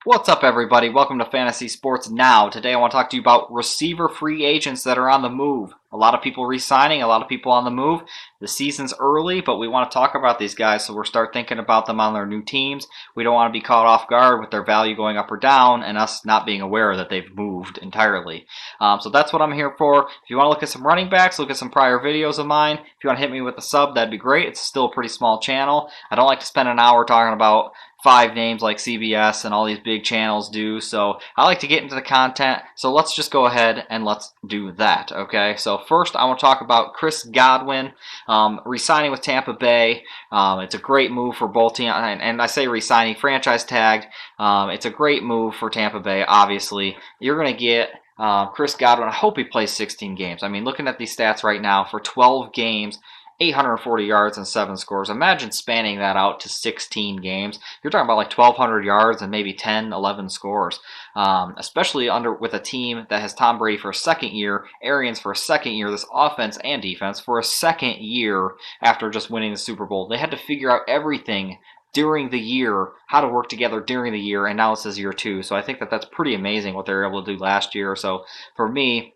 What's up, everybody? Welcome to Fantasy Sports Now. Today I want to talk to you about receiver free agents that are on the move. A lot of people re-signing, a lot of people on the move. The season's early, but we want to talk about these guys, so we'll start thinking about them on their new teams. We don't want to be caught off guard with their value going up or down and us not being aware that they've moved entirely. So that's what I'm here for. If you want to look at some running backs, look at some prior videos of mine. If you want to hit me with a sub, that'd be great. It's still a pretty small channel. I don't like to spend an hour talking about five names like CBS and all these big channels do. So I like to get into the content. So let's just go ahead and let's do that. Okay. So first, I want to talk about Chris Godwin re-signing with Tampa Bay. It's a great move for both teams, and I say re-signing, franchise tagged. It's a great move for Tampa Bay. Obviously, you're going to get Chris Godwin. I hope he plays 16 games. I mean, looking at these stats right now, for 12 games, 840 yards and 7 scores. Imagine spanning that out to 16 games. You're talking about like 1,200 yards and maybe 10, 11 scores. Especially with a team that has Tom Brady for a second year, Arians for a second year, this offense and defense for a second year after just winning the Super Bowl. They had to figure out everything during the year, how to work together during the year, and now this is year 2. So I think that that's pretty amazing what they were able to do last year. So for me,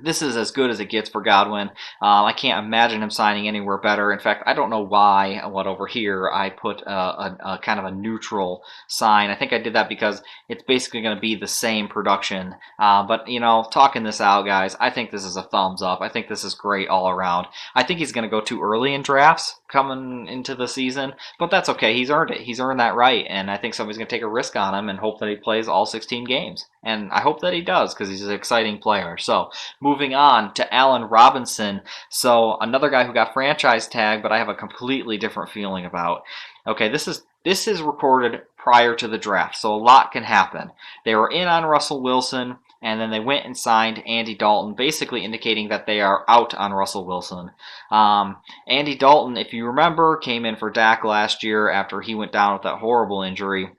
this is as good as it gets for Godwin. I can't imagine him signing anywhere better. In fact, I don't know why, what over here, I put a kind of a neutral sign. I think I did that because it's basically going to be the same production. But, talking this out, guys, I think this is a thumbs up. I think this is great all around. I think he's going to go too early in drafts coming into the season, but that's okay. He's earned it. He's earned that right, and I think somebody's going to take a risk on him and hope that he plays all 16 games. And I hope that he does because he's an exciting player. So, moving on to Allen Robinson. So another guy who got franchise tag, but I have a completely different feeling about. Okay, this is recorded prior to the draft, so a lot can happen. They were in on Russell Wilson, and then they went and signed Andy Dalton, basically indicating that they are out on Russell Wilson. Andy Dalton, if you remember, came in for Dak last year after he went down with that horrible injury.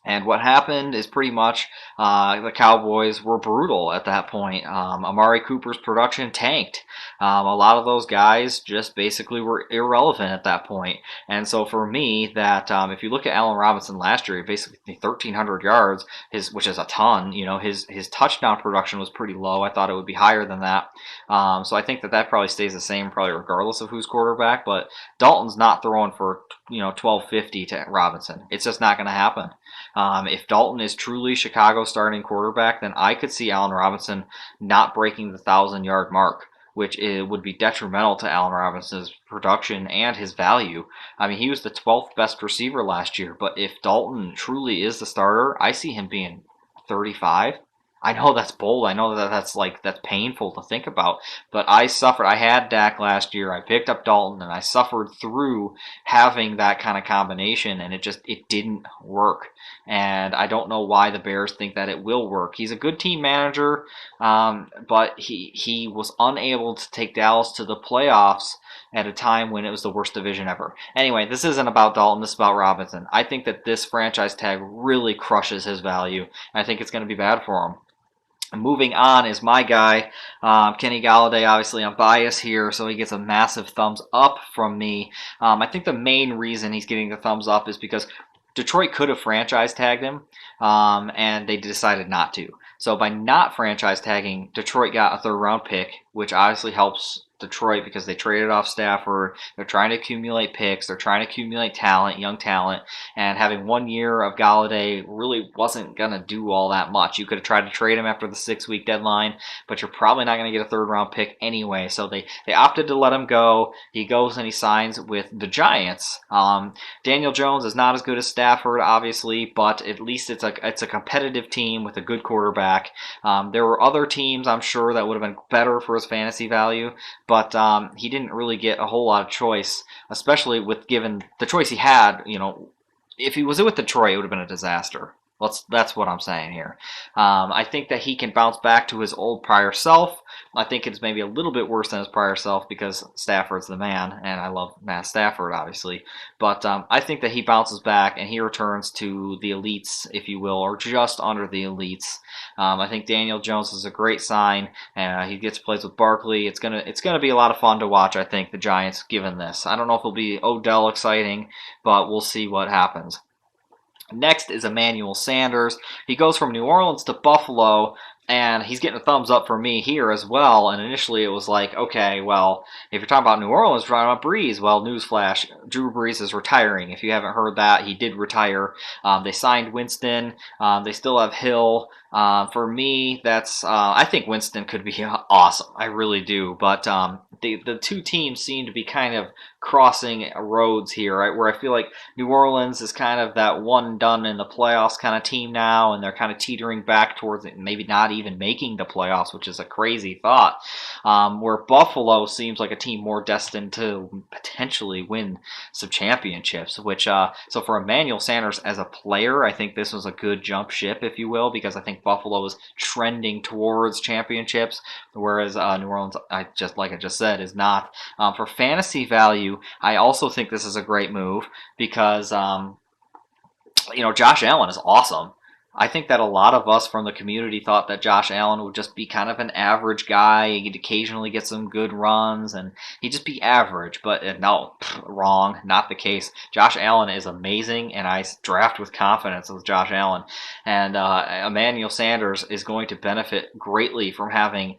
And what happened is pretty much the Cowboys were brutal at that point. Amari Cooper's production tanked. A lot of those guys just basically were irrelevant at that point. And so for me, that if you look at Allen Robinson last year, basically 1,300 yards, which is a ton. His touchdown production was pretty low. I thought it would be higher than that. So I think that probably stays the same, probably regardless of who's quarterback. But Dalton's not throwing for 1,250 to Robinson. It's just not going to happen. If Dalton is truly Chicago's starting quarterback, then I could see Allen Robinson not breaking the 1,000-yard mark, which would be detrimental to Allen Robinson's production and his value. I mean, he was the 12th best receiver last year, but if Dalton truly is the starter, I see him being 35. I know that's bold. I know that's painful to think about, but I suffered. I had Dak last year. I picked up Dalton, and I suffered through having that kind of combination, and it didn't work. And I don't know why the Bears think that it will work. He's a good team manager, but he was unable to take Dallas to the playoffs at a time when it was the worst division ever. Anyway, this isn't about Dalton. This is about Robinson. I think that this franchise tag really crushes his value. I think it's going to be bad for him. Moving on is my guy, Kenny Golladay. Obviously, I'm biased here, so he gets a massive thumbs up from me. I think the main reason he's getting the thumbs up is because Detroit could have franchise tagged him, and they decided not to. So by not franchise tagging, Detroit got a third-round pick, which obviously helps Detroit because they traded off Stafford. They're trying to accumulate picks. They're trying to accumulate talent, young talent. And having 1 year of Golladay really wasn't going to do all that much. You could have tried to trade him after the 6-week deadline, but you're probably not going to get a third-round pick anyway. So they opted to let him go. He goes and he signs with the Giants. Daniel Jones is not as good as Stafford, obviously, but at least it's a competitive team with a good quarterback. There were other teams, I'm sure, that would have been better for his fantasy value, but he didn't really get a whole lot of choice, especially with given the choice he had. If he was with Detroit, it would have been a disaster. That's what I'm saying here. I think that he can bounce back to his old prior self. I think it's maybe a little bit worse than his prior self because Stafford's the man, and I love Matt Stafford, obviously. But I think that he bounces back and he returns to the elites, if you will, or just under the elites. I think Daniel Jones is a great sign. He gets plays with Barkley. It's gonna be a lot of fun to watch. I think the Giants, given this. I don't know if it'll be Odell exciting, but we'll see what happens. Next is Emmanuel Sanders. He goes from New Orleans to Buffalo, and he's getting a thumbs up for me here as well. And initially it was like, okay, well, if you're talking about New Orleans, you're talking about Brees. Well, newsflash, Drew Brees is retiring. If you haven't heard that, he did retire. They signed Winston. They still have Hill. For me, I think Winston could be awesome. I really do. But the two teams seem to be kind of crossing roads here, right? Where I feel like New Orleans is kind of that one done in the playoffs kind of team now, and they're kind of teetering back towards it, maybe not even making the playoffs, which is a crazy thought. Where Buffalo seems like a team more destined to potentially win some championships. So for Emmanuel Sanders as a player, I think this was a good jump ship, if you will, because I think Buffalo is trending towards championships, whereas New Orleans, like I just said, is not. For fantasy value, I also think this is a great move because Josh Allen is awesome. I think that a lot of us from the community thought that Josh Allen would just be kind of an average guy. He'd occasionally get some good runs, and he'd just be average. But no, wrong, not the case. Josh Allen is amazing, and I draft with confidence with Josh Allen. And Emmanuel Sanders is going to benefit greatly from having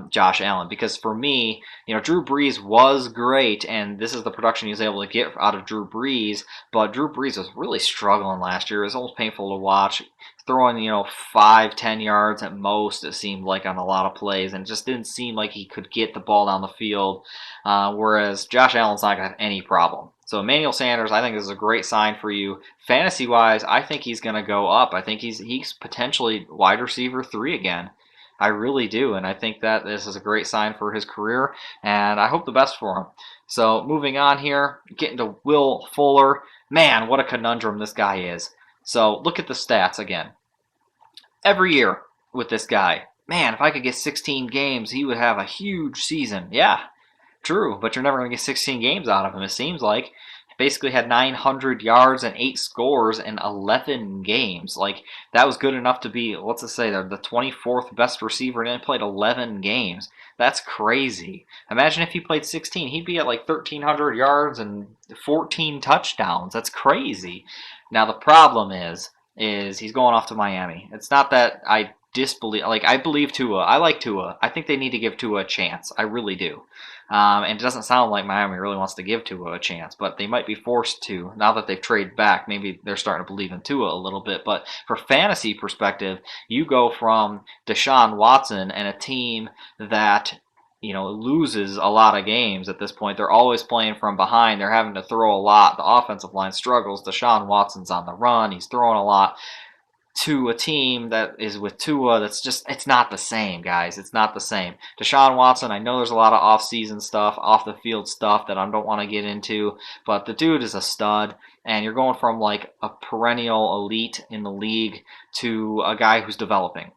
Josh Allen because for me, Drew Brees was great, and this is the production he was able to get out of Drew Brees. But Drew Brees was really struggling last year. It was almost painful to watch. Throwing 5-10 yards at most, it seemed like, on a lot of plays, and it just didn't seem like he could get the ball down the field, whereas Josh Allen's not going to have any problem. So Emmanuel Sanders, I think this is a great sign for you. Fantasy wise, I think he's going to go up. I think he's potentially wide receiver 3 again. I really do, and I think that this is a great sign for his career, and I hope the best for him. So moving on here, getting to Will Fuller. Man, what a conundrum this guy is. So look at the stats again. Every year with this guy, man, if I could get 16 games, he would have a huge season. Yeah, true, but you're never going to get 16 games out of him, it seems like. Basically had 900 yards and 8 scores in 11 games. Like, that was good enough to be, let's just say, the 24th best receiver and played 11 games. That's crazy. Imagine if he played 16. He'd be at like 1,300 yards and 14 touchdowns. That's crazy. Now, the problem is he's going off to Miami. It's not that I disbelieve, like, I believe Tua. I like Tua. I think they need to give Tua a chance. I really do. And it doesn't sound like Miami really wants to give Tua a chance, but they might be forced to. Now that they've traded back, maybe they're starting to believe in Tua a little bit. But for fantasy perspective, you go from Deshaun Watson and a team that loses a lot of games at this point. They're always playing from behind. They're having to throw a lot. The offensive line struggles. Deshaun Watson's on the run. He's throwing a lot. To a team that is with Tua, it's not the same, guys. It's not the same. Deshaun Watson, I know there's a lot of off-season stuff, off-the-field stuff that I don't want to get into, but the dude is a stud, and you're going from like a perennial elite in the league to a guy who's developing.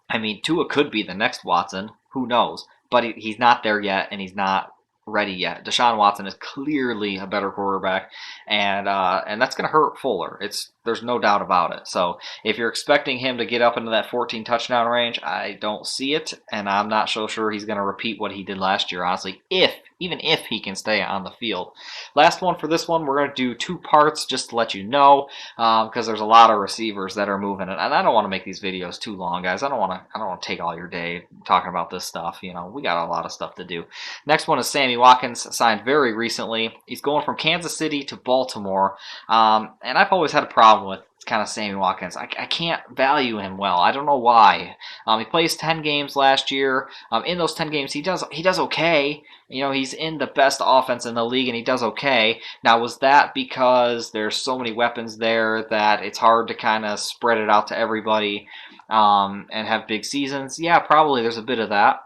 I mean, Tua could be the next Watson. Who knows? But he's not there yet, and he's not ready yet. Deshaun Watson is clearly a better quarterback, and that's going to hurt Fuller. There's no doubt about it. So if you're expecting him to get up into that 14 touchdown range, I don't see it, and I'm not so sure he's going to repeat what he did last year, honestly, even if he can stay on the field. Last one for this one, we're going to do 2 parts just to let you know, because there's a lot of receivers that are moving, and I don't want to make these videos too long, guys. I don't want to take all your day talking about this stuff. We got a lot of stuff to do. Next one is Sammy Watkins, signed very recently. He's going from Kansas City to Baltimore, and I've always had a problem with kind of Sammy Watkins. I can't value him well. I don't know why. He plays 10 games last year. In those 10 games, he does okay. He's in the best offense in the league, and he does okay. Now, was that because there's so many weapons there that it's hard to kind of spread it out to everybody and have big seasons? Yeah, probably there's a bit of that.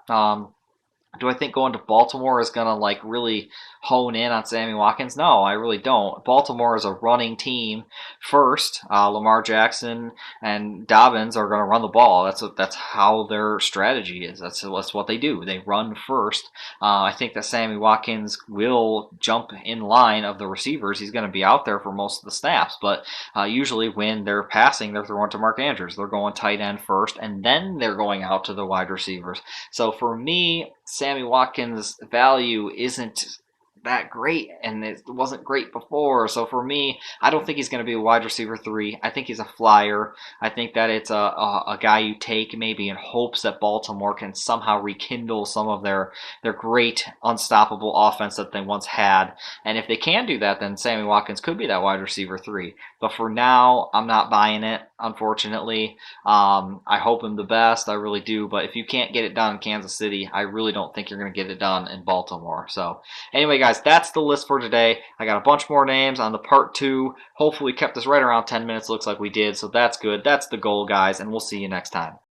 Do I think going to Baltimore is going to really hone in on Sammy Watkins? No, I really don't. Baltimore is a running team first. Lamar Jackson and Dobbins are going to run the ball. That's how their strategy is. That's what they do. They run first. I think that Sammy Watkins will jump in line of the receivers. He's going to be out there for most of the snaps, but usually when they're passing, they're throwing to Mark Andrews. They're going tight end first, and then they're going out to the wide receivers. So for me, Sammy Watkins' value isn't that great, and it wasn't great before. So for me, I don't think he's going to be a wide receiver 3. I think he's a flyer. I think that it's a guy you take maybe in hopes that Baltimore can somehow rekindle some of their great unstoppable offense that they once had. And if they can do that, then Sammy Watkins could be that wide receiver 3. But for now, I'm not buying it, unfortunately. I hope him the best, I really do. But if you can't get it done in Kansas City, I really don't think you're going to get it done in Baltimore. So anyway, guys, that's the list for today. I got a bunch more names on the part 2. Hopefully, we kept this right around 10 minutes. Looks like we did, so that's good. That's the goal, guys, and we'll see you next time.